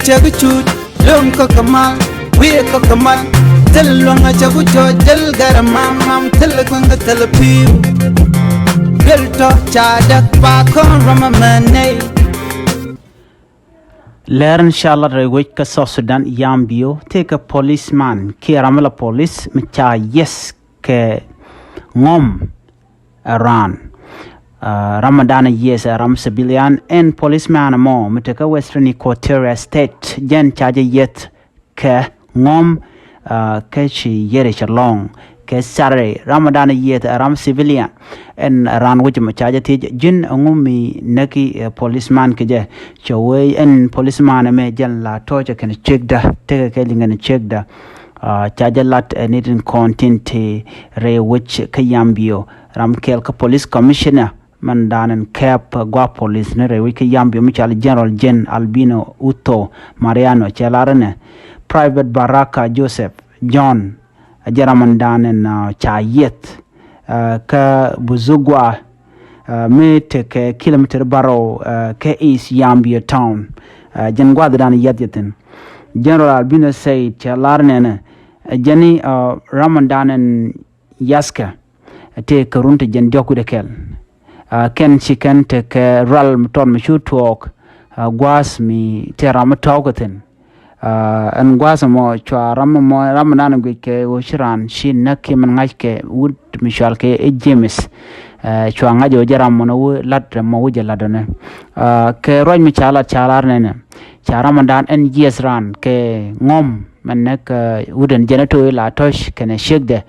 chaguchut lum ko kamal we ko kamal telwanga chagucho jal garamam telkwanga telpiu belto chadak pa kon ramamane Learn inshallah rewik ka South Sudan yambio take a policeman ki ramala police micha yes ke ngom Iran Ramadan yes ram civilian and policeman mo mitaka Western Equatoria State jen charge yet ke ngom ke chi yere chalong ke Saturday Ramadan yet ram civilian en ran wuj ma charge ti jin ngumi naki policeman ke je chowe en policeman me jen la toja ken check da tege ke linga check da charge lat needing content re which ke yambio ram kel ka police commissioner man danen cap gwa police ne re wiki yambio mi chal general Jen Albino Uto Mariano chelarane private Baraka Joseph John jaraman danen chayet ka buzugwa mete ke kilometer baro ke east yambio town jen gwa dan yatin general Albino say chelarane jeni ramadan yaska te karunta jen jokude kel ken chicken te ke ral ton mi chutok gwas mi teram tawgaten an gwas mo chwa ram mo ram nan gwe ke oshiran shin nakke man ngake wud mi shal ke James chwa ngajo jaram mo lat mo wuje ladone ke roñ mi chalar nene charam dan en yesran ke ngom man nak wuden jenato la tosh kene shegde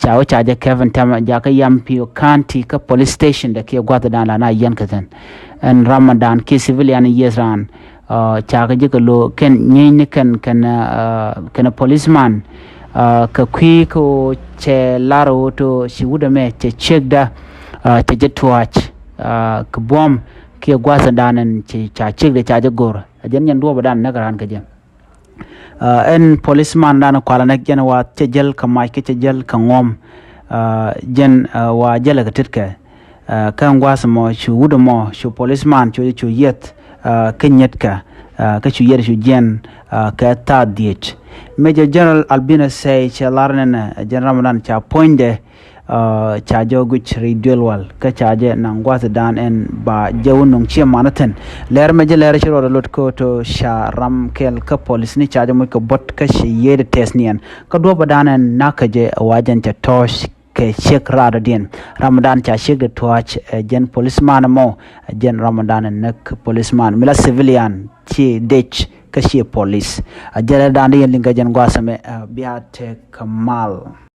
chawo chaje Kevin Tama jaka yampio county ka police station da ke gwata dan la na yankatan en Ramadan ke civilian yesran chaga je lo ken nyini kan policeman ka kwi ko che laro to shi wuda me che chegda che jetwach ka bom ke gwata danan che cha chegde chaje gor ajen nyan do badan nagaran ka jem en policeman dana kwala nak jen wa tejel ka mai ke tejel ka ngom jen wa jela ka titka kan gwasa mo shu wudo mo shu policeman chu yet kenyet ka chu yer shu jen ka ta diet Major General Albino say chalarnen General Ramadan cha poinde cha joguch ridwelwal ka chaje nangwat dan en ba jawunung chi manaten ler meje ler chiro lot ko to sha ram kel ka police ni chaje mo ko bot ka shi yede tesnien ka do badanen nakaje wajan cha tosh ke check rada din Ramadan cha check de toach jen policeman mo jen Ramadan nak policeman mila civilian chi dech ka shi police ajala dan yen linga jen gwasame biate kamal